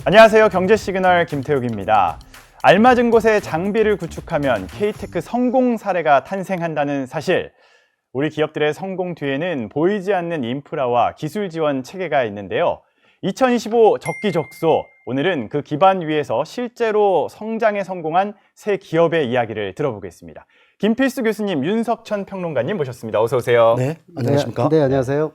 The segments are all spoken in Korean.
안녕하세요. 경제시그널 김태욱입니다. 알맞은 곳에 장비를 구축하면 K-테크 성공 사례가 탄생한다는 사실. 우리 기업들의 성공 뒤에는 보이지 않는 인프라와 기술 지원 체계가 있는데요. 2025 적기적소, 오늘은 그 기반 위에서 실제로 성장에 성공한 새 기업의 이야기를 들어보겠습니다. 김필수 교수님, 윤석천 평론가님 모셨습니다. 어서 오세요. 네, 안녕하십니까? 네, 안녕하세요.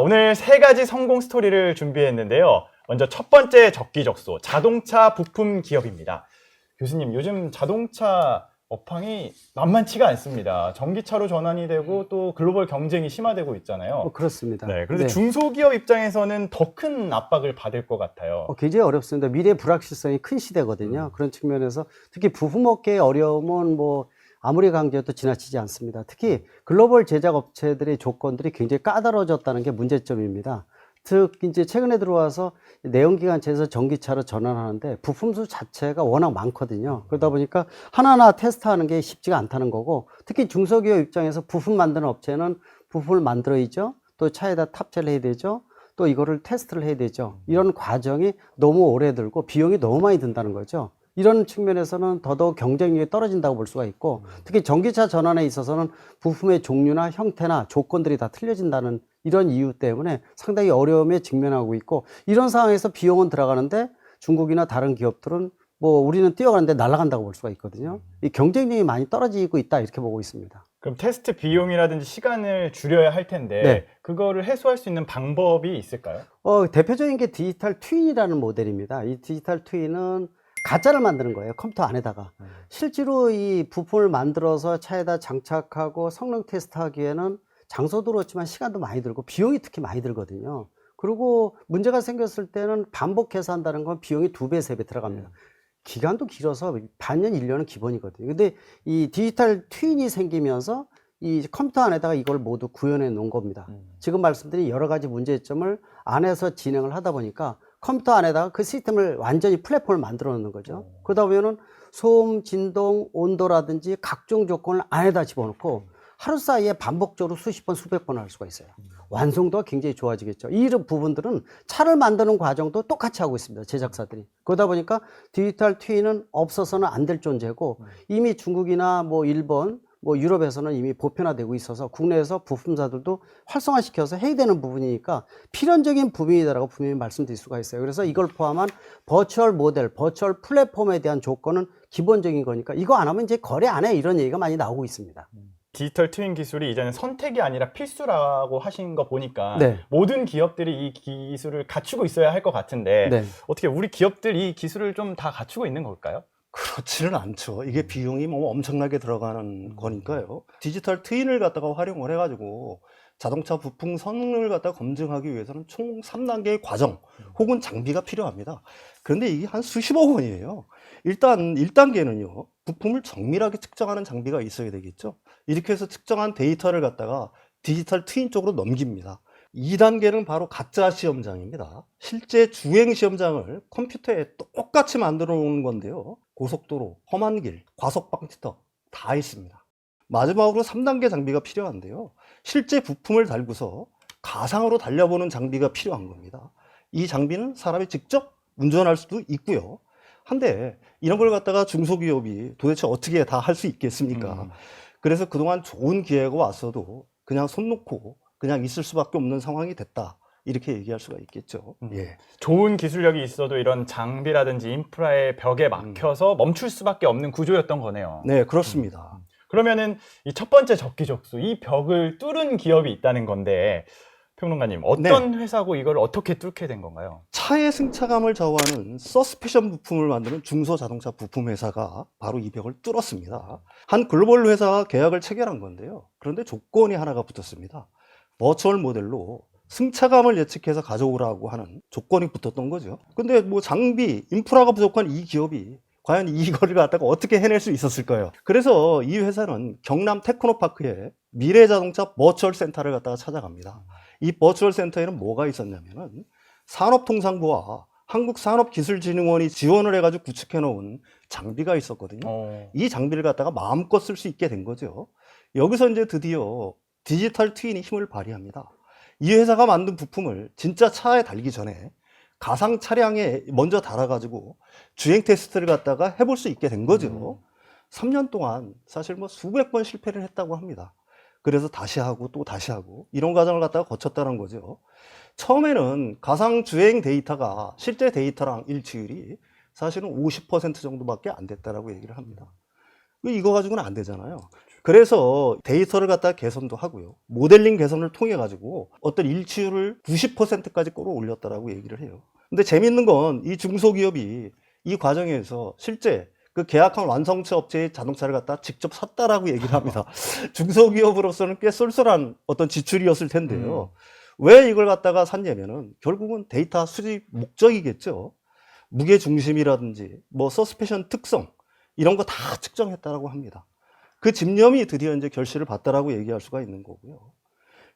오늘 세 가지 성공 스토리를 준비했는데요. 먼저 첫 번째 적기적소, 자동차 부품 기업입니다. 교수님, 요즘 자동차 업황이 만만치가 않습니다. 전기차로 전환이 되고 또 글로벌 경쟁이 심화되고 있잖아요. 그렇습니다. 네, 그런데 네. 중소기업 입장에서는 더 큰 압박을 받을 것 같아요. 굉장히 어렵습니다. 미래 불확실성이 큰 시대거든요. 그런 측면에서 특히 부품업계의 어려움은 아무리 강조해도 지나치지 않습니다. 특히 글로벌 제작 업체들의 조건들이 굉장히 까다로워졌다는 게 문제점입니다. 즉 이제 최근에 들어와서 내연기관차에서 전기차로 전환하는데 부품수 자체가 워낙 많거든요. 그러다 보니까 하나하나 테스트하는 게 쉽지가 않다는 거고, 특히 중소기업 입장에서 부품 만드는 업체는 부품을 만들어야죠. 또 차에다 탑재를 해야 되죠. 또 이거를 테스트를 해야 되죠. 이런 과정이 너무 오래 들고 비용이 너무 많이 든다는 거죠. 이런 측면에서는 더더욱 경쟁력이 떨어진다고 볼 수가 있고, 특히 전기차 전환에 있어서는 부품의 종류나 형태나 조건들이 다 틀려진다는 이런 이유 때문에 상당히 어려움에 직면하고 있고, 이런 상황에서 비용은 들어가는데 중국이나 다른 기업들은 우리는 뛰어가는데 날아간다고 볼 수가 있거든요. 이 경쟁력이 많이 떨어지고 있다, 이렇게 보고 있습니다. 그럼 테스트 비용이라든지 시간을 줄여야 할 텐데 네. 그거를 해소할 수 있는 방법이 있을까요? 대표적인 게 디지털 트윈이라는 모델입니다. 이 디지털 트윈은 가짜를 만드는 거예요, 컴퓨터 안에다가. 실제로 이 부품을 만들어서 차에다 장착하고 성능 테스트하기에는 장소도 그렇지만 시간도 많이 들고 비용이 특히 많이 들거든요. 그리고 문제가 생겼을 때는 반복해서 한다는 건 비용이 2배, 3배 들어갑니다. 기간도 길어서 반년, 1년은 기본이거든요. 근데 이 디지털 트윈이 생기면서 이 컴퓨터 안에다가 이걸 모두 구현해 놓은 겁니다. 지금 말씀드린 여러 가지 문제점을 안에서 진행을 하다 보니까 컴퓨터 안에다가 그 시스템을 완전히 플랫폼을 만들어 놓는 거죠. 그러다 보면은 소음, 진동, 온도라든지 각종 조건을 안에다 집어넣고 하루 사이에 반복적으로 수십 번, 수백 번 할 수가 있어요. 완성도가 굉장히 좋아지겠죠. 이런 부분들은 차를 만드는 과정도 똑같이 하고 있습니다, 제작사들이. 그러다 보니까 디지털 트윈은 없어서는 안 될 존재고, 이미 중국이나 일본, 유럽에서는 이미 보편화되고 있어서 국내에서 부품사들도 활성화시켜서 해야 되는 부분이니까 필연적인 부분이다라고 분명히 말씀드릴 수가 있어요. 그래서 이걸 포함한 버추얼 모델, 버추얼 플랫폼에 대한 조건은 기본적인 거니까 이거 안 하면 이제 거래 안 해, 이런 얘기가 많이 나오고 있습니다. 디지털 트윈 기술이 이제는 선택이 아니라 필수라고 하신 거 보니까 네. 모든 기업들이 이 기술을 갖추고 있어야 할 것 같은데 네. 어떻게 우리 기업들 이 기술을 좀 다 갖추고 있는 걸까요? 그렇지는 않죠. 이게 비용이 엄청나게 들어가는 거니까요. 디지털 트윈을 갖다가 활용을 해가지고 자동차 부품 성능을 갖다가 검증하기 위해서는 총 3단계의 과정 혹은 장비가 필요합니다. 그런데 이게 한 수십억 원이에요. 일단 1단계는요, 부품을 정밀하게 측정하는 장비가 있어야 되겠죠. 이렇게 해서 측정한 데이터를 갖다가 디지털 트윈 쪽으로 넘깁니다. 2단계는 바로 가짜 시험장입니다. 실제 주행 시험장을 컴퓨터에 똑같이 만들어 놓은 건데요. 고속도로, 험한 길, 과속 방지턱 다 있습니다. 마지막으로 3단계 장비가 필요한데요. 실제 부품을 달고서 가상으로 달려보는 장비가 필요한 겁니다. 이 장비는 사람이 직접 운전할 수도 있고요. 한데 이런 걸 갖다가 중소기업이 도대체 어떻게 다 할 수 있겠습니까? 그래서 그동안 좋은 기회가 왔어도 그냥 손 놓고 그냥 있을 수밖에 없는 상황이 됐다, 이렇게 얘기할 수가 있겠죠. 예. 좋은 기술력이 있어도 이런 장비라든지 인프라의 벽에 막혀서 멈출 수밖에 없는 구조였던 거네요. 네, 그렇습니다. 그러면은 이 첫 번째 적기적소, 이 벽을 뚫은 기업이 있다는 건데 평론가님, 어떤 회사고 이걸 어떻게 뚫게 된 건가요? 차의 승차감을 좌우하는 서스펜션 부품을 만드는 중소자동차 부품 회사가 바로 이 벽을 뚫었습니다. 한 글로벌 회사와 계약을 체결한 건데요. 그런데 조건이 하나가 붙었습니다. 버추얼 모델로 승차감을 예측해서 가져오라고 하는 조건이 붙었던 거죠. 근데 장비, 인프라가 부족한 이 기업이 과연 이거를 갖다가 어떻게 해낼 수 있었을까요? 그래서 이 회사는 경남 테크노파크에 미래자동차 버추얼 센터를 갖다가 찾아갑니다. 이 버추얼 센터에는 뭐가 있었냐면은 산업통상부와 한국산업기술진흥원이 지원을 해가지고 구축해 놓은 장비가 있었거든요. 이 장비를 갖다가 마음껏 쓸 수 있게 된 거죠. 여기서 이제 드디어 디지털 트윈이 힘을 발휘합니다. 이 회사가 만든 부품을 진짜 차에 달기 전에 가상 차량에 먼저 달아가지고 주행 테스트를 갖다가 해볼 수 있게 된 거죠. 3년 동안 사실 뭐 수백 번 실패를 했다고 합니다. 그래서 다시 하고 또 다시 하고 이런 과정을 갖다가 거쳤다는 거죠. 처음에는 가상 주행 데이터가 실제 데이터랑 일치율이 사실은 50% 정도밖에 안 됐다라고 얘기를 합니다. 이거 가지고는 안 되잖아요. 그래서 데이터를 갖다가 개선도 하고요. 모델링 개선을 통해 가지고 어떤 일치율을 90%까지 끌어올렸다라고 얘기를 해요. 근데 재밌는 건 이 중소기업이 이 과정에서 실제 그 계약한 완성차 업체의 자동차를 갖다 직접 샀다라고 얘기를 합니다. 중소기업으로서는 꽤 쏠쏠한 어떤 지출이었을 텐데요. 왜 이걸 갖다가 샀냐면은 결국은 데이터 수집 목적이겠죠. 무게 중심이라든지 뭐 서스펜션 특성 이런 거 다 측정했다라고 합니다. 그 집념이 드디어 이제 결실을 봤다라고 얘기할 수가 있는 거고요.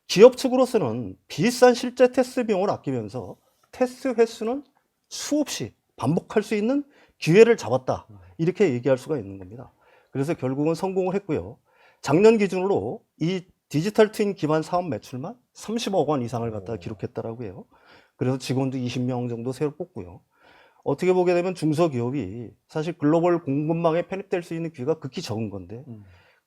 기업 측으로서는 비싼 실제 테스트 비용을 아끼면서 테스트 횟수는 수없이 반복할 수 있는 기회를 잡았다. 이렇게 얘기할 수가 있는 겁니다. 그래서 결국은 성공을 했고요. 작년 기준으로 이 디지털 트윈 기반 사업 매출만 30억 원 이상을 갖다가 기록했다라고 해요. 그래서 직원도 20명 정도 새로 뽑고요. 어떻게 보게 되면 중소기업이 사실 글로벌 공급망에 편입될 수 있는 기회가 극히 적은 건데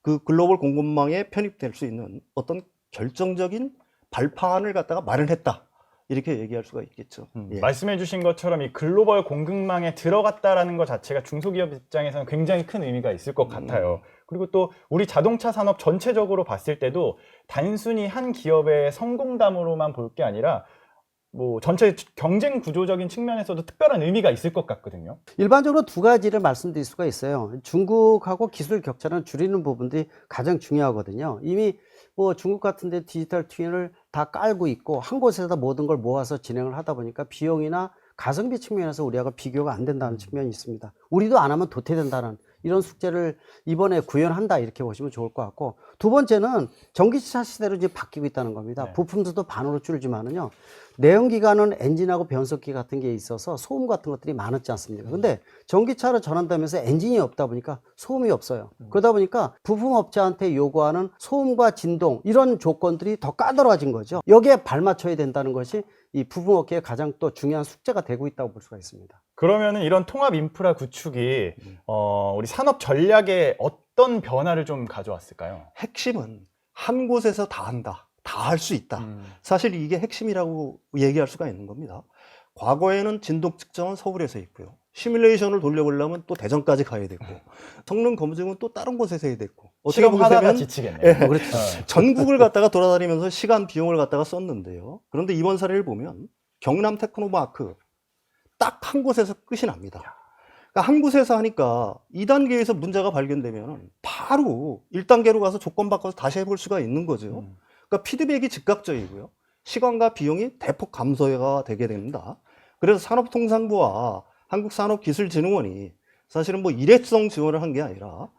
그 글로벌 공급망에 편입될 수 있는 어떤 결정적인 발판을 갖다가 마련했다. 이렇게 얘기할 수가 있겠죠. 예. 말씀해 주신 것처럼 이 글로벌 공급망에 들어갔다라는 것 자체가 중소기업 입장에서는 굉장히 큰 의미가 있을 것 같아요. 그리고 또 우리 자동차 산업 전체적으로 봤을 때도 단순히 한 기업의 성공담으로만 볼 게 아니라 뭐 전체 경쟁 구조적인 측면에서도 특별한 의미가 있을 것 같거든요. 일반적으로 두 가지를 말씀드릴 수가 있어요. 중국하고 기술 격차는 줄이는 부분들이 가장 중요하거든요. 이미 뭐 중국 같은 데 디지털 트윈을 다 깔고 있고 한 곳에서 모든 걸 모아서 진행을 하다 보니까 비용이나 가성비 측면에서 우리하고 비교가 안 된다는 측면이 있습니다. 우리도 안 하면 도태된다는 이런 숙제를 이번에 구현한다 이렇게 보시면 좋을 것 같고, 두 번째는 전기차 시대로 이제 바뀌고 있다는 겁니다. 네. 부품수도 반으로 줄지만은요, 내연기관은 엔진하고 변속기 같은 게 있어서 소음 같은 것들이 많았지 않습니까? 근데 전기차로 전환되면서 엔진이 없다 보니까 소음이 없어요. 그러다 보니까 부품업체한테 요구하는 소음과 진동 이런 조건들이 더 까다로워진 거죠. 여기에 발맞춰야 된다는 것이 이 부품업계의 가장 또 중요한 숙제가 되고 있다고 볼 수가 있습니다. 그러면은 이런 통합 인프라 구축이 우리 산업 전략에 어떤 변화를 좀 가져왔을까요? 핵심은 한 곳에서 다 한다. 다 할 수 있다. 사실 이게 핵심이라고 얘기할 수가 있는 겁니다. 과거에는 진동 측정은 서울에서 있고요. 시뮬레이션을 돌려보려면 또 대전까지 가야 됐고, 성능 검증은 또 다른 곳에서 해야 됐고. 어떻게 실험하다가 보면 지치겠네요. 그렇죠. 전국을 갖다가 돌아다니면서 시간 비용을 갖다가 썼는데요. 그런데 이번 사례를 보면 경남 테크노마크 딱 한 곳에서 끝이 납니다. 그러니까 한 곳에서 하니까 2단계에서 문제가 발견되면 바로 1단계로 가서 조건 바꿔서 다시 해볼 수가 있는 거죠. 그러니까 피드백이 즉각적이고요. 시간과 비용이 대폭 감소가 되게 됩니다. 그래서 산업통상부와 한국산업기술진흥원이 사실은 뭐 일회성 지원을 한 게 아니라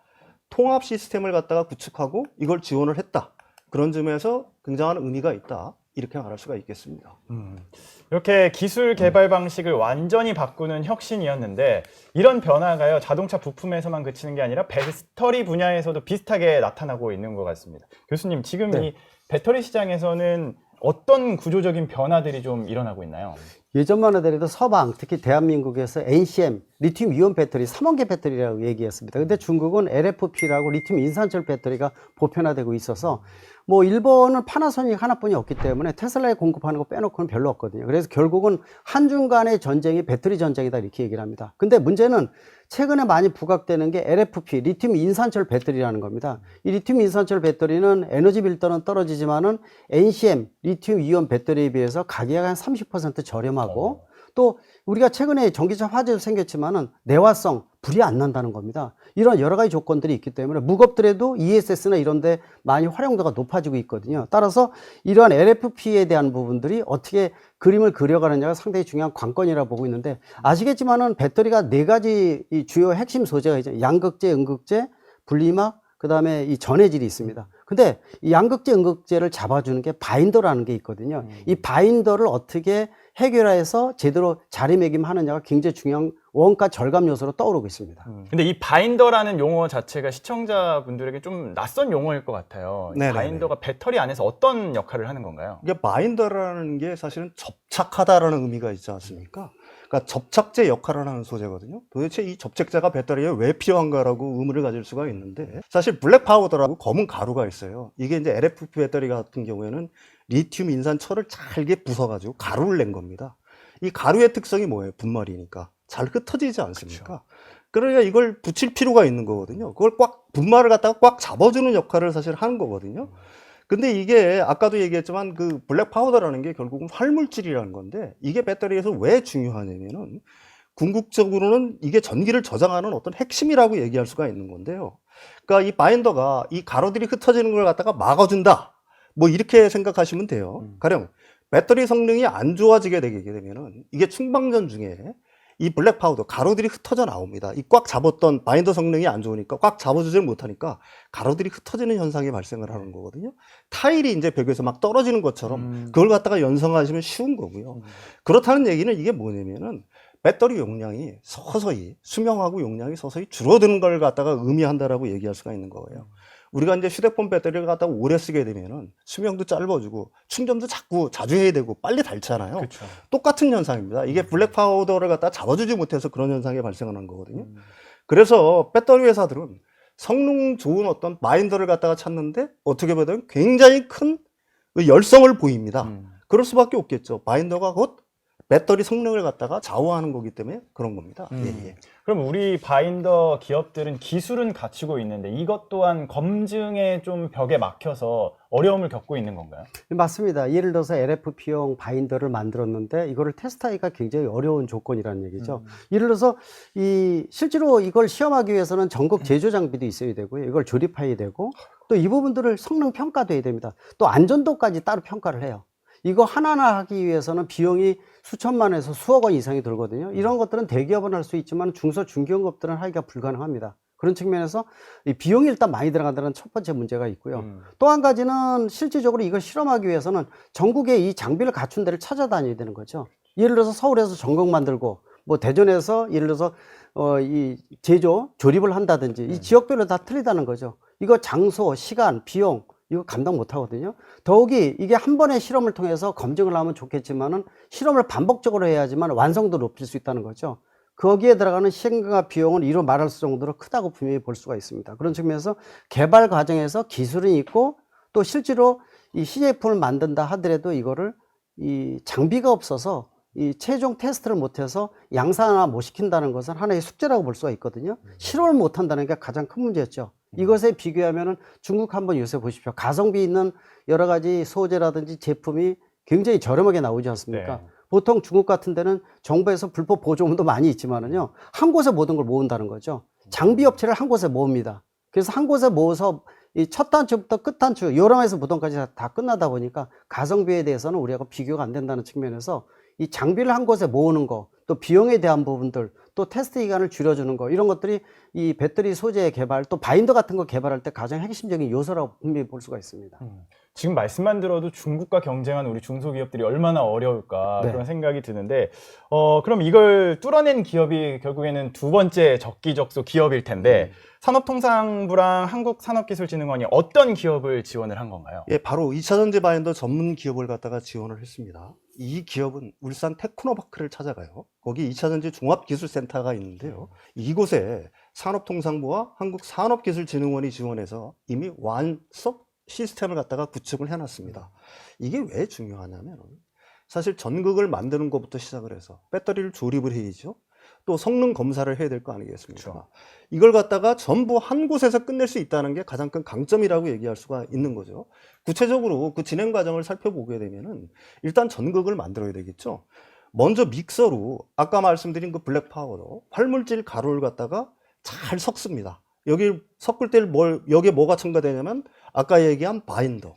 통합 시스템을 갖다가 구축하고 이걸 지원을 했다. 그런 점에서 굉장한 의미가 있다. 이렇게 말할 수가 있겠습니다. 이렇게 기술 개발 방식을 완전히 바꾸는 혁신이었는데, 이런 변화가요, 자동차 부품에서만 그치는 게 아니라 배터리 분야에서도 비슷하게 나타나고 있는 것 같습니다. 교수님, 지금 네. 이 배터리 시장에서는 어떤 구조적인 변화들이 좀 일어나고 있나요? 예전만 하더라도 서방, 특히 대한민국에서 NCM, 리튬 이온 배터리, 3원계 배터리라고 얘기했습니다. 근데 중국은 LFP라고 리튬 인산철 배터리가 보편화되고 있어서 뭐 일본은 파나소닉 하나뿐이 없기 때문에 테슬라에 공급하는 거 빼놓고는 별로 없거든요. 그래서 결국은 한중 간의 전쟁이 배터리 전쟁이다 이렇게 얘기를 합니다. 근데 문제는 최근에 많이 부각되는 게 LFP, 리튬 인산철 배터리라는 겁니다. 이 리튬 인산철 배터리는 에너지 밀도는 떨어지지만은 NCM, 리튬 이온 배터리에 비해서 가격이 한 30% 저렴하고 또 우리가 최근에 전기차 화재도 생겼지만은 내화성, 불이 안 난다는 겁니다. 이런 여러 가지 조건들이 있기 때문에 무겁더라도 ESS나 이런 데 많이 활용도가 높아지고 있거든요. 따라서 이러한 LFP에 대한 부분들이 어떻게 그림을 그려가느냐가 상당히 중요한 관건이라고 보고 있는데, 아시겠지만은 배터리가 네 가지 이 주요 핵심 소재가 있죠. 양극재, 음극재, 분리막, 그 다음에 이 전해질이 있습니다. 근데 이 양극재, 음극재를 잡아주는 게 바인더라는 게 있거든요. 이 바인더를 어떻게 해결해서 제대로 자리매김하느냐가 굉장히 중요한 원가 절감 요소로 떠오르고 있습니다. 근데 이 바인더라는 용어 자체가 시청자분들에게 좀 낯선 용어일 것 같아요. 이 네네네. 바인더가 배터리 안에서 어떤 역할을 하는 건가요? 이게 바인더라는 게 사실은 접착하다라는 의미가 있지 않습니까? 그러니까 접착제 역할을 하는 소재거든요. 도대체 이 접착제가 배터리에 왜 필요한가라고 의문을 가질 수가 있는데, 사실 블랙 파우더라고 검은 가루가 있어요. 이게 이제 LFP 배터리 같은 경우에는 리튬 인산철을 잘게 부숴가지고 가루를 낸 겁니다. 이 가루의 특성이 뭐예요? 분말이니까 잘 흩어지지 않습니까? 그러니까 이걸 붙일 필요가 있는 거거든요. 그걸 꽉, 분말을 갖다가 꽉 잡아주는 역할을 사실 하는 거거든요. 근데 이게 아까도 얘기했지만 그 블랙 파우더라는 게 결국은 활물질이라는 건데, 이게 배터리에서 왜 중요하냐면은 궁극적으로는 이게 전기를 저장하는 어떤 핵심이라고 얘기할 수가 있는 건데요. 그러니까 이 바인더가 이 가루들이 흩어지는 걸 갖다가 막아준다, 뭐 이렇게 생각하시면 돼요. 가령 배터리 성능이 안 좋아지게 되게 되면은 이게 충방전 중에 이 블랙 파우더 가루들이 흩어져 나옵니다. 이 꽉 잡았던 바인더 성능이 안 좋으니까 꽉 잡아주질 못하니까 가루들이 흩어지는 현상이 발생을 하는 거거든요. 타일이 이제 벽에서 막 떨어지는 것처럼 그걸 갖다가 연상하시면 쉬운 거고요. 그렇다는 얘기는 이게 뭐냐면은 배터리 용량이 서서히, 수명하고 용량이 서서히 줄어드는 걸 갖다가 의미한다라고 얘기할 수가 있는 거예요. 우리가 이제 휴대폰 배터리를 갖다가 오래 쓰게 되면은 수명도 짧아지고 충전도 자주 해야 되고 빨리 닳잖아요. 그렇죠. 똑같은 현상입니다. 이게 블랙 파우더를 갖다가 잡아주지 못해서 그런 현상이 발생하는 거거든요. 그래서 배터리 회사들은 성능 좋은 어떤 바인더를 갖다가 찾는데 어떻게 보면 굉장히 큰 열성을 보입니다. 그럴 수밖에 없겠죠. 바인더가 곧 배터리 성능을 갖다가 좌우하는 거기 때문에 그런 겁니다. 예, 예. 그럼 우리 바인더 기업들은 기술은 갖추고 있는데 이것 또한 검증의 좀 벽에 막혀서 어려움을 겪고 있는 건가요? 맞습니다. 예를 들어서 LFP용 바인더를 만들었는데 이거를 테스트하기가 굉장히 어려운 조건이라는 얘기죠. 예를 들어서 실제로 이걸 시험하기 위해서는 전국 제조 장비도 있어야 되고요. 이걸 조립해야 되고 또 이 부분들을 성능 평가도 해야 됩니다. 또 안전도까지 따로 평가를 해요. 이거 하나하나 하기 위해서는 비용이 수천만에서 수억 원 이상이 들거든요. 이런 것들은 대기업은 할 수 있지만 중소 중기업들은 하기가 불가능합니다. 그런 측면에서 이 비용이 일단 많이 들어간다는 첫 번째 문제가 있고요. 또 한 가지는 실질적으로 이걸 실험하기 위해서는 전국에 이 장비를 갖춘 데를 찾아다녀야 되는 거죠. 예를 들어서 서울에서 전극 만들고 뭐 대전에서 예를 들어서 이 제조 조립을 한다든지 이 지역별로 다 틀리다는 거죠. 이거 장소, 시간, 비용 이거 감당 못 하거든요. 더욱이 이게 한 번의 실험을 통해서 검증을 하면 좋겠지만은 실험을 반복적으로 해야지만 완성도를 높일 수 있다는 거죠. 거기에 들어가는 시간과 비용은 이로 말할 정도로 크다고 분명히 볼 수가 있습니다. 그런 측면에서 개발 과정에서 기술이 있고 또 실제로 이 시제품을 만든다 하더라도 이거를 이 장비가 없어서 이 최종 테스트를 못해서 양산화 못 시킨다는 것은 하나의 숙제라고 볼 수가 있거든요. 실험을 못 한다는 게 가장 큰 문제였죠. 이것에 비교하면은 중국 한번 요새 보십시오. 가성비 있는 여러 가지 소재라든지 제품이 굉장히 저렴하게 나오지 않습니까? 네. 보통 중국 같은 데는 정부에서 불법 보조금도 많이 있지만은요, 한 곳에 모든 걸 모은다는 거죠. 장비 업체를 한 곳에 모읍니다. 그래서 한 곳에 모아서 이 첫 단추부터 끝 단추, 요람에서 무덤까지 다 끝나다 보니까 가성비에 대해서는 우리하고 비교가 안 된다는 측면에서 이 장비를 한 곳에 모으는 거, 또 비용에 대한 부분들, 또 테스트 기간을 줄여주는 거, 이런 것들이 이 배터리 소재 개발, 또 바인더 같은 거 개발할 때 가장 핵심적인 요소라고 분명히 볼 수가 있습니다. 지금 말씀만 들어도 중국과 경쟁하는 우리 중소기업들이 얼마나 어려울까 네. 그런 생각이 드는데 그럼 이걸 뚫어낸 기업이 결국에는 두 번째 적기적소 기업일 텐데 산업통상부랑 한국산업기술진흥원이 어떤 기업을 지원을 한 건가요? 예, 바로 2차 전지 바인더 전문 기업을 갖다가 지원을 했습니다. 이 기업은 울산 테크노파크를 찾아가요. 거기 2차 전지 종합기술센터가 있는데요. 이곳에 산업통상부와 한국산업기술진흥원이 지원해서 이미 완성 시스템을 갖다가 구축을 해놨습니다. 이게 왜 중요하냐면 사실 전극을 만드는 것부터 시작을 해서 배터리를 조립을 해야죠. 또 성능 검사를 해야 될 거 아니겠습니까? 그렇죠. 이걸 갖다가 전부 한 곳에서 끝낼 수 있다는 게 가장 큰 강점이라고 얘기할 수가 있는 거죠. 구체적으로 그 진행 과정을 살펴보게 되면은 일단 전극을 만들어야 되겠죠. 먼저 믹서로 아까 말씀드린 그 블랙 파우더, 활물질 가루를 갖다가 잘 섞습니다. 여기 섞을 때 여기에 뭐가 첨가되냐면 아까 얘기한 바인더,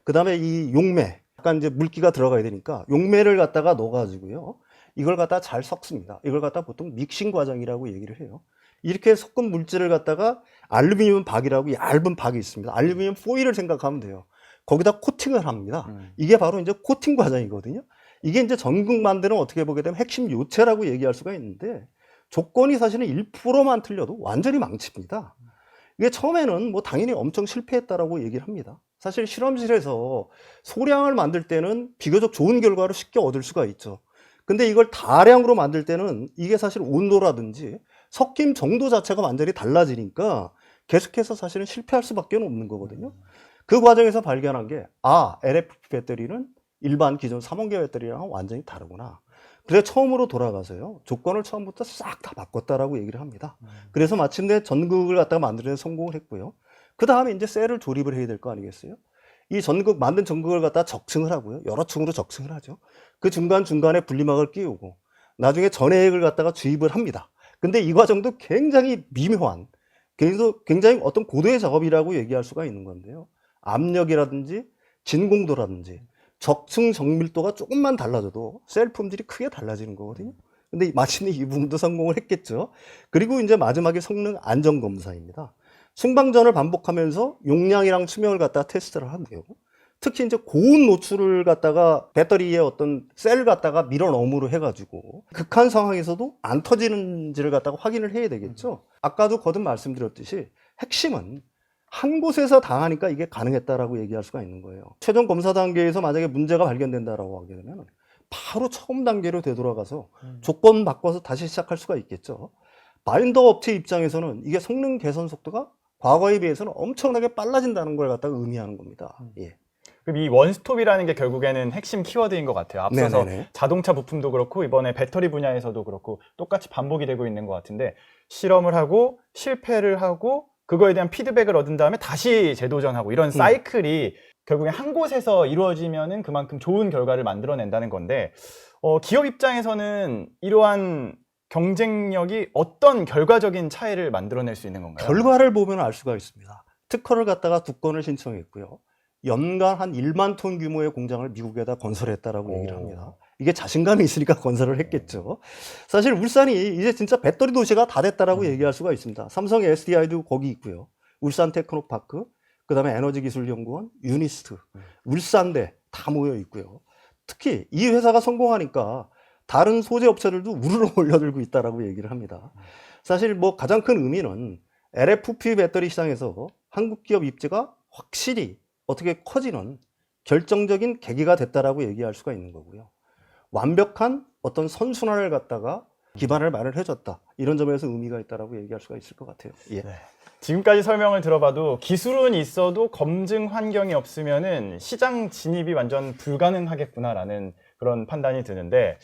그 다음에 이 용매, 약간 이제 물기가 들어가야 되니까 용매를 갖다가 넣어가지고요. 이걸 갖다가 잘 섞습니다. 이걸 갖다가 보통 믹싱 과정이라고 얘기를 해요. 이렇게 섞은 물질을 갖다가 알루미늄 박이라고 얇은 박이 있습니다. 알루미늄 포일을 생각하면 돼요. 거기다 코팅을 합니다. 이게 바로 이제 코팅 과정이거든요. 이게 이제 전극 만드는 어떻게 보게 되면 핵심 요체라고 얘기할 수가 있는데 조건이 사실은 1%만 틀려도 완전히 망칩니다. 이게 처음에는 뭐 당연히 엄청 실패했다라고 얘기를 합니다. 사실 실험실에서 소량을 만들 때는 비교적 좋은 결과를 쉽게 얻을 수가 있죠. 근데 이걸 다량으로 만들 때는 이게 사실 온도라든지 섞임 정도 자체가 완전히 달라지니까 계속해서 사실은 실패할 수밖에 없는 거거든요. 그 과정에서 발견한 게 LFP 배터리는 일반 기존 삼원계 배터리랑 완전히 다르구나. 그래서 처음으로 돌아가서요, 조건을 처음부터 싹 다 바꿨다라고 얘기를 합니다. 그래서 마침내 전극을 갖다가 만드는 데 성공을 했고요. 그 다음에 이제 셀을 조립을 해야 될 거 아니겠어요? 이 만든 전극을 갖다가 적층을 하고요. 여러 층으로 적층을 하죠. 그 중간중간에 분리막을 끼우고 나중에 전해액을 갖다가 주입을 합니다. 근데 이 과정도 굉장히 미묘한, 굉장히 어떤 고도의 작업이라고 얘기할 수가 있는 건데요. 압력이라든지 진공도라든지 적층 정밀도가 조금만 달라져도 셀 품질이 크게 달라지는 거거든요. 근데 마침내 이 부분도 성공을 했겠죠. 그리고 이제 마지막에 성능 안전 검사입니다. 승방전을 반복하면서 용량이랑 수명을 갖다가 테스트를 하고요. 특히 이제 고온 노출을 갖다가 배터리에 어떤 셀을 갖다가 밀어 넣음으로 해가지고 극한 상황에서도 안 터지는지를 갖다가 확인을 해야 되겠죠. 아까도 거듭 말씀드렸듯이 핵심은 한 곳에서 당하니까 이게 가능했다라고 얘기할 수가 있는 거예요. 최종 검사 단계에서 만약에 문제가 발견된다라고 하게 되면 바로 처음 단계로 되돌아가서 조건 바꿔서 다시 시작할 수가 있겠죠. 바인더 업체 입장에서는 이게 성능 개선 속도가 과거에 비해서는 엄청나게 빨라진다는 걸 갖다가 의미하는 겁니다. 예. 그럼 이 원스톱이라는 게 결국에는 핵심 키워드인 것 같아요. 앞서서 네네네. 자동차 부품도 그렇고 이번에 배터리 분야에서도 그렇고 똑같이 반복이 되고 있는 것 같은데, 실험을 하고 실패를 하고 그거에 대한 피드백을 얻은 다음에 다시 재도전하고 이런 사이클이 결국엔 한 곳에서 이루어지면은 그만큼 좋은 결과를 만들어낸다는 건데, 기업 입장에서는 이러한 경쟁력이 어떤 결과적인 차이를 만들어낼 수 있는 건가요? 결과를 보면 알 수가 있습니다. 특허를 갖다가 2건을 신청했고요. 연간 한 1만 톤 규모의 공장을 미국에다 건설했다라고 얘기를 합니다. 이게 자신감이 있으니까 건설을 했겠죠. 사실 울산이 이제 진짜 배터리 도시가 다 됐다라고 얘기할 수가 있습니다. 삼성 SDI도 거기 있고요. 울산 테크노파크, 그 다음에 에너지기술연구원, 유니스트, 울산대 다 모여 있고요. 특히 이 회사가 성공하니까 다른 소재 업체들도 우르르 몰려들고 있다라고 얘기를 합니다. 사실 뭐 가장 큰 의미는 LFP 배터리 시장에서 한국 기업 입지가 확실히 어떻게 커지는 결정적인 계기가 됐다라고 얘기할 수가 있는 거고요. 완벽한 어떤 선순환을 갖다가 기반을 마련해줬다, 이런 점에서 의미가 있다라고 얘기할 수가 있을 것 같아요. 예. 네. 지금까지 설명을 들어봐도 기술은 있어도 검증 환경이 없으면은 시장 진입이 완전 불가능하겠구나라는 그런 판단이 드는데,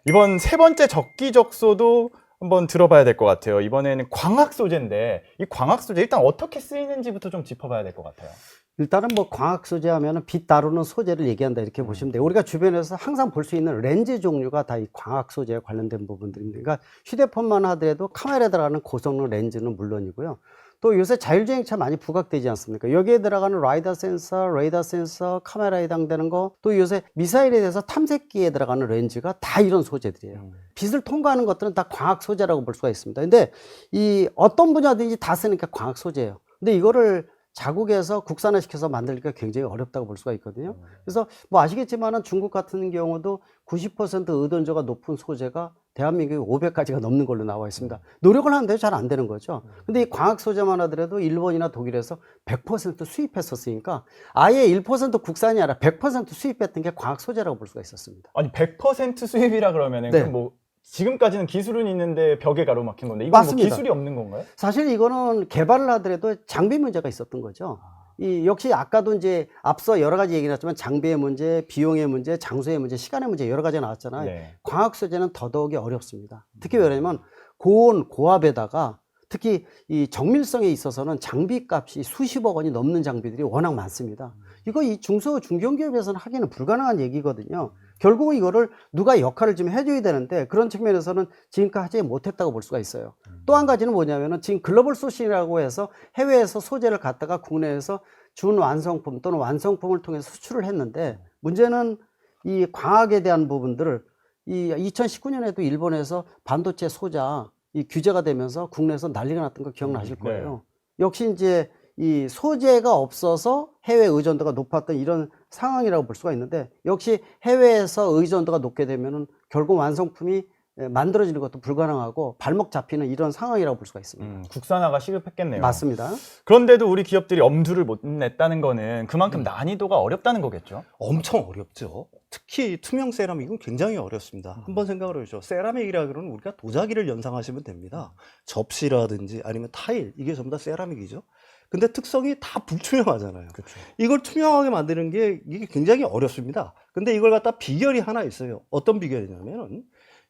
이번 세 번째 적기적소도 한번 들어봐야 될 것 같아요. 이번에는 광학 소재인데, 이 광학 소재 일단 어떻게 쓰이는지부터 좀 짚어봐야 될 것 같아요. 일단은 뭐 광학 소재 하면은 빛 다루는 소재를 얘기한다 이렇게 보시면 돼요. 우리가 주변에서 항상 볼 수 있는 렌즈 종류가 다 이 광학 소재에 관련된 부분들입니다. 그러니까 휴대폰만 하더라도 카메라에 들어가는 고성능 렌즈는 물론이고요. 또 요새 자율주행차 많이 부각되지 않습니까? 여기에 들어가는 라이다 센서, 레이더 센서, 카메라에 해당되는 거, 또 요새 미사일에 대해서 탐색기에 들어가는 렌즈가 다 이런 소재들이에요. 빛을 통과하는 것들은 다 광학 소재라고 볼 수가 있습니다. 근데 이 어떤 분야든지 다 쓰니까 광학 소재예요. 근데 이거를 자국에서 국산화시켜서 만들기가 굉장히 어렵다고 볼 수가 있거든요. 그래서 뭐 아시겠지만은 중국 같은 경우도 90% 의존도가 높은 소재가 대한민국에 500가지가 넘는 걸로 나와 있습니다. 노력을 하는데 잘 안 되는 거죠. 근데 이 광학 소재만 하더라도 일본이나 독일에서 100% 수입했었으니까 아예 1% 국산이 아니라 100% 수입했던 게 광학 소재라고 볼 수가 있었습니다. 아니 100% 수입이라 그러면은 네. 그럼 뭐 지금까지는 기술은 있는데 벽에 가로막힌 건데, 이건 뭐 맞습니다. 기술이 없는 건가요? 사실 이거는 개발을 하더라도 장비 문제가 있었던 거죠. 이 역시 아까도 이제 앞서 여러 가지 얘기 나왔지만 장비의 문제, 비용의 문제, 장소의 문제, 시간의 문제 여러 가지가 나왔잖아요. 네. 광학 소재는 더더욱이 어렵습니다. 특히 왜냐면 고온, 고압에다가 특히 이 정밀성에 있어서는 장비 값이 수십억 원이 넘는 장비들이 워낙 많습니다. 이거 이 중소, 중견기업에서는 하기는 불가능한 얘기거든요. 결국은 이거를 누가 역할을 좀 해줘야 되는데 그런 측면에서는 지금까지 하지 못했다고 볼 수가 있어요. 또 한 가지는 뭐냐면은 지금 글로벌 소싱이라고 해서 해외에서 소재를 갖다가 국내에서 준완성품 또는 완성품을 통해서 수출을 했는데 문제는 이 광학에 대한 부분들을 이 2019년에도 일본에서 반도체 소자 이 규제가 되면서 국내에서 난리가 났던 거 기억나실 거예요. 역시 이제 이 소재가 없어서 해외 의존도가 높았던 이런 상황이라고 볼 수가 있는데 역시 해외에서 의존도가 높게 되면은 결국 완성품이 만들어지는 것도 불가능하고 발목 잡히는 이런 상황이라고 볼 수가 있습니다. 국산화가 시급했겠네요. 맞습니다. 그런데도 우리 기업들이 엄두를 못 냈다는 거는 그만큼 난이도가 어렵다는 거겠죠? 엄청 어렵죠. 특히 투명 세라믹은 굉장히 어렵습니다. 한번 생각을 해보죠. 세라믹이라 그러면 우리가 도자기를 연상하시면 됩니다. 접시라든지 아니면 타일, 이게 전부 다 세라믹이죠. 근데 특성이 다 불투명하잖아요. 그렇죠. 이걸 투명하게 만드는 게 이게 굉장히 어렵습니다. 근데 이걸 갖다 비결이 하나 있어요. 어떤 비결이냐면은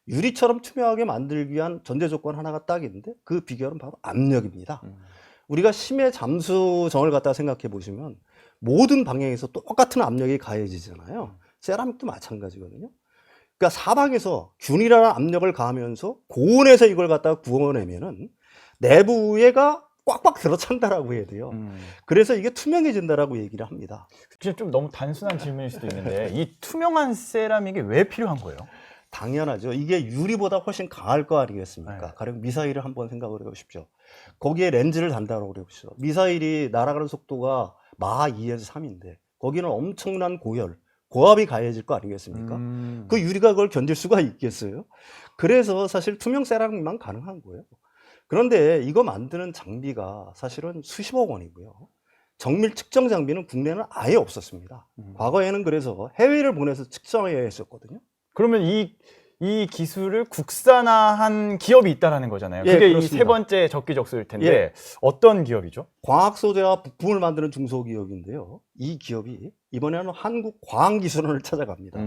유리처럼 투명하게 만들기 위한 전제 조건 하나가 딱 있는데 그 비결은 바로 압력입니다. 우리가 심해 잠수정을 갖다 생각해 보시면 모든 방향에서 똑같은 압력이 가해지잖아요. 세라믹도 마찬가지거든요. 그러니까 사방에서 균일한 압력을 가하면서 고온에서 이걸 갖다가 구워내면은 내부에가 꽉꽉 들어찬다라고 해야 돼요. 그래서 이게 투명해진다라고 얘기를 합니다. 지금 좀 너무 단순한 질문일 수도 있는데 이 투명한 세라믹이 왜 필요한 거예요? 당연하죠. 이게 유리보다 훨씬 강할 거 아니겠습니까? 네. 가령 미사일을 한번 생각을 해보십시오. 거기에 렌즈를 단다고 해보십시오. 미사일이 날아가는 속도가 마하 2에서 3인데 거기는 엄청난 고압이 가해질 거 아니겠습니까? 그 유리가 그걸 견딜 수가 있겠어요? 그래서 사실 투명 세라믹만 가능한 거예요. 그런데 이거 만드는 장비가 사실은 수십억 원이고요. 정밀 측정 장비는 국내는 아예 없었습니다. 과거에는 그래서 해외를 보내서 측정해야 했었거든요. 그러면 이 기술을 국산화한 기업이 있다라는 거잖아요. 예, 그게 이 그렇습니다. 세 번째 적기적소일 텐데 예. 어떤 기업이죠? 광학 소재와 부품을 만드는 중소기업인데요. 이 기업이 이번에는 한국과학기술원을 찾아갑니다.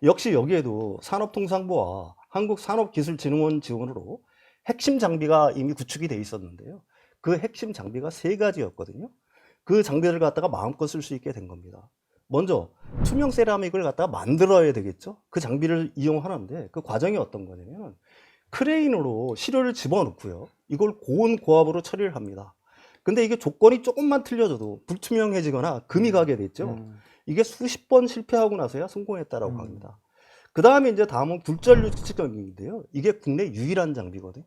역시 여기에도 산업통상부와 한국산업기술진흥원 지원으로 핵심 장비가 이미 구축이 돼 있었는데요. 그 핵심 장비가 3가지였거든요. 그 장비를 갖다가 마음껏 쓸 수 있게 된 겁니다. 먼저 투명 세라믹을 갖다가 만들어야 되겠죠. 그 장비를 이용하는데 그 과정이 어떤 거냐면 크레인으로 시료를 집어넣고요. 이걸 고온 고압으로 처리를 합니다. 근데 이게 조건이 조금만 틀려져도 불투명해지거나 금이 가게 됐죠. 이게 수십 번 실패하고 나서야 성공했다라고 합니다. 그 다음에 이제 다음은 굴절유 측정기인데요. 이게 국내 유일한 장비거든요.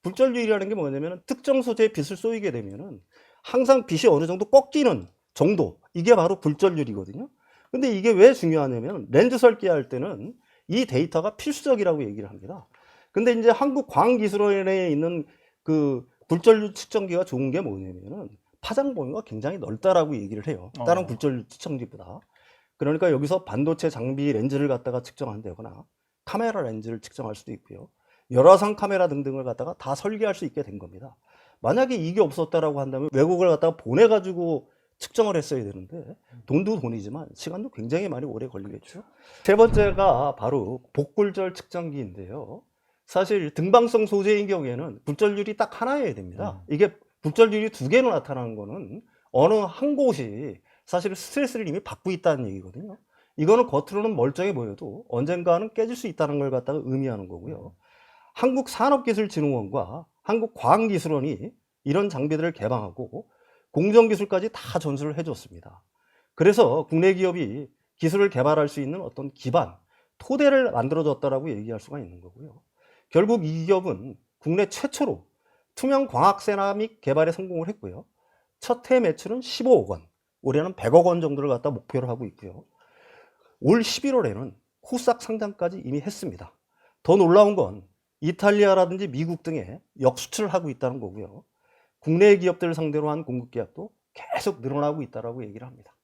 굴절유라는 게 뭐냐면 특정 소재에 빛을 쏘이게 되면은 항상 빛이 어느 정도 꺾이는 정도, 이게 바로 굴절률이거든요. 근데 이게 왜 중요하냐면 렌즈 설계할 때는 이 데이터가 필수적이라고 얘기를 합니다. 근데 이제 한국과학기술원에 있는 그 굴절률 측정기가 좋은 게 뭐냐면은 파장 범위가 굉장히 넓다라고 얘기를 해요. 다른 굴절률 측정기보다. 그러니까 여기서 반도체 장비 렌즈를 갖다가 측정한다거나 카메라 렌즈를 측정할 수도 있고요. 열화상 카메라 등등을 갖다가 다 설계할 수 있게 된 겁니다. 만약에 이게 없었다라고 한다면 외국을 갖다가 보내가지고 측정을 했어야 되는데 돈도 돈이지만 시간도 굉장히 많이 오래 걸리겠죠. 세 번째가 바로 복굴절 측정기인데요. 사실 등방성 소재인 경우에는 굴절률이 딱 하나여야 됩니다. 이게 굴절률이 2개나 나타나는 거는 어느 한 곳이 사실 스트레스를 이미 받고 있다는 얘기거든요. 이거는 겉으로는 멀쩡해 보여도 언젠가는 깨질 수 있다는 걸 갖다가 의미하는 거고요. 한국산업기술진흥원과 한국과학기술원이 이런 장비들을 개방하고 공정기술까지 다 전수를 해줬습니다. 그래서 국내 기업이 기술을 개발할 수 있는 어떤 기반, 토대를 만들어줬다라고 얘기할 수가 있는 거고요. 결국 이 기업은 국내 최초로 투명 광학 세라믹 개발에 성공을 했고요. 첫 해 매출은 15억 원, 올해는 100억 원 정도를 갖다 목표로 하고 있고요. 올 11월에는 코스닥 상장까지 이미 했습니다. 더 놀라운 건 이탈리아라든지 미국 등에 역수출을 하고 있다는 거고요. 국내 기업들을 상대로 한 공급 계약도 계속 늘어나고 있다라고 얘기를 합니다.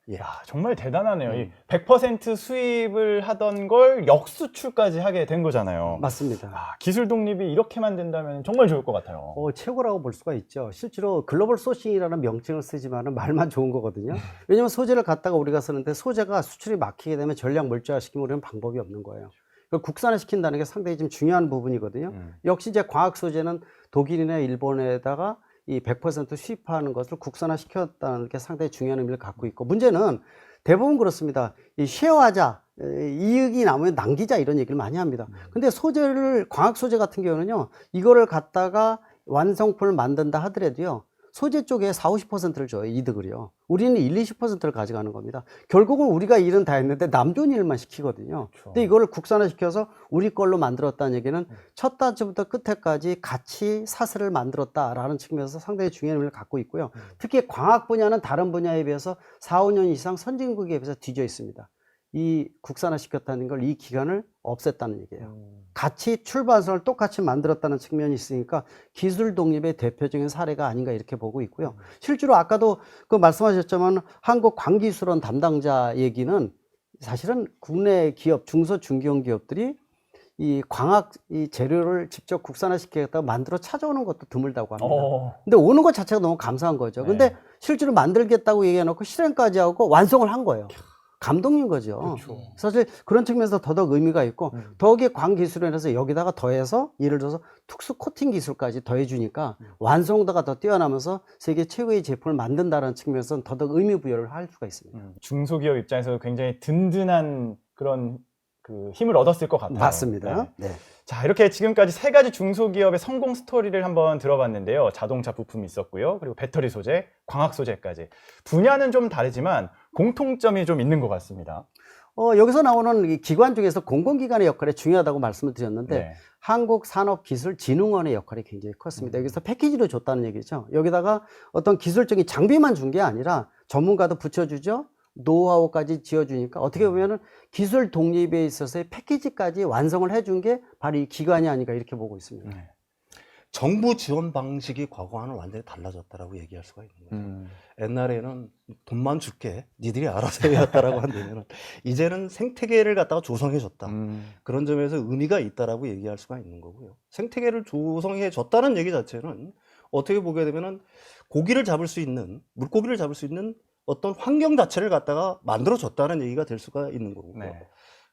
예. 야, 정말 대단하네요. 이 100% 수입을 하던 걸 역수출까지 하게 된 거잖아요. 맞습니다. 아, 기술 독립이 이렇게만 된다면 정말 좋을 것 같아요. 최고라고 볼 수가 있죠. 실제로 글로벌 소싱이라는 명칭을 쓰지만은 말만 좋은 거거든요. 왜냐하면 소재를 갖다가 우리가 쓰는데 소재가 수출이 막히게 되면 전략 물자화시키면 우리는 방법이 없는 거예요. 국산화 시킨다는 게 상당히 좀 중요한 부분이거든요. 역시 이제 과학 소재는 독일이나 일본에다가 이 100% 수입하는 것을 국산화 시켰다는 게 상당히 중요한 의미를 갖고 있고, 문제는 대부분 그렇습니다. 이 쉐어하자, 이익이 나면 남기자 이런 얘기를 많이 합니다. 근데 소재를 광학 소재 같은 경우는요. 이거를 갖다가 완성품을 만든다 하더라도요. 소재 쪽에 40~50%를 줘요. 이득을요. 우리는 1~20%를 가져가는 겁니다. 결국은 우리가 일은 다 했는데 남 좋은 일만 시키거든요. 그렇죠. 근데 이거를 국산화시켜서 우리 걸로 만들었다는 얘기는 첫 단추부터 끝에까지 같이 사슬을 만들었다라는 측면에서 상당히 중요한 의미를 갖고 있고요. 특히 광학 분야는 다른 분야에 비해서 4~5년 이상 선진국에 비해서 뒤져 있습니다. 이 국산화시켰다는 걸 이 기간을 없앴다는 얘기예요. 같이 출발선을 똑같이 만들었다는 측면이 있으니까 기술 독립의 대표적인 사례가 아닌가 이렇게 보고 있고요. 실제로 아까도 그 말씀하셨지만 한국 광기술원 담당자 얘기는 사실은 국내 기업, 중소 중견 기업들이 이 광학 이 재료를 직접 국산화시키겠다고 만들어 찾아오는 것도 드물다고 합니다. 근데 오는 것 자체가 너무 감사한 거죠. 근데 실제로 만들겠다고 얘기해놓고 실행까지 하고 완성을 한 거예요. 감동인 거죠. 그렇죠. 사실 그런 측면에서 더더욱 의미가 있고 더욱이 광기술원에서 여기다가 더해서 예를 들어서 특수 코팅 기술까지 더해주니까 완성도가 더 뛰어나면서 세계 최고의 제품을 만든다는 측면에서는 더더욱 의미 부여를 할 수가 있습니다. 중소기업 입장에서 굉장히 든든한 그런 그 힘을 얻었을 것 같아요. 맞습니다. 네. 네. 자, 이렇게 지금까지 3가지 중소기업의 성공 스토리를 한번 들어봤는데요. 자동차 부품이 있었고요. 그리고 배터리 소재, 광학 소재까지. 분야는 좀 다르지만 공통점이 좀 있는 것 같습니다. 여기서 나오는 이 기관 중에서 공공기관의 역할이 중요하다고 말씀을 드렸는데 네. 한국산업기술진흥원의 역할이 굉장히 컸습니다. 여기서 패키지로 줬다는 얘기죠. 여기다가 어떤 기술적인 장비만 준 게 아니라 전문가도 붙여주죠. 노하우까지 지어주니까 어떻게 보면은 기술 독립에 있어서의 패키지까지 완성을 해준 게 바로 이 기관이 아닌가 이렇게 보고 있습니다. 네. 정부 지원 방식이 과거와는 완전히 달라졌다라고 얘기할 수가 있는 거죠. 옛날에는 돈만 줄게 니들이 알아서 해왔다라고 한다면 이제는 생태계를 갖다가 조성해 줬다. 그런 점에서 의미가 있다라고 얘기할 수가 있는 거고요. 생태계를 조성해 줬다는 얘기 자체는 어떻게 보게 되면은 고기를 잡을 수 있는, 물고기를 잡을 수 있는 어떤 환경 자체를 갖다가 만들어 줬다는 얘기가 될 수가 있는 거고요. 네.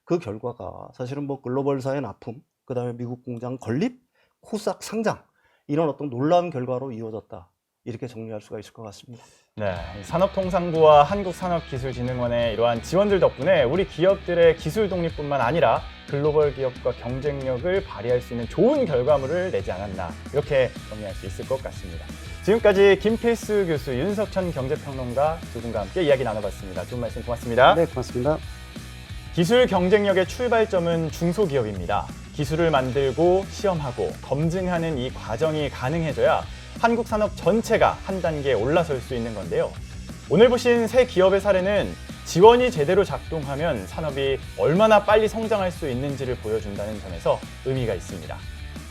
그 결과가 사실은 뭐 글로벌사의 납품, 그 다음에 미국 공장 건립, 코스닥 상장, 이런 어떤 놀라운 결과로 이루어졌다. 이렇게 정리할 수가 있을 것 같습니다. 네, 산업통상부와 한국산업기술진흥원의 이러한 지원들 덕분에 우리 기업들의 기술 독립뿐만 아니라 글로벌 기업과 경쟁력을 발휘할 수 있는 좋은 결과물을 내지 않았나 이렇게 정리할 수 있을 것 같습니다. 지금까지 김필수 교수, 윤석천 경제평론가 두 분과 함께 이야기 나눠봤습니다. 좋은 말씀 고맙습니다. 네, 고맙습니다. 기술 경쟁력의 출발점은 중소기업입니다. 기술을 만들고 시험하고 검증하는 이 과정이 가능해져야 한국 산업 전체가 한 단계 올라설 수 있는 건데요. 오늘 보신 세 기업의 사례는 지원이 제대로 작동하면 산업이 얼마나 빨리 성장할 수 있는지를 보여준다는 점에서 의미가 있습니다.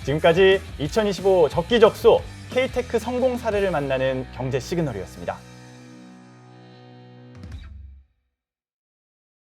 지금까지 2025 적기적소 K-테크 성공 사례를 만나는 경제 시그널이었습니다.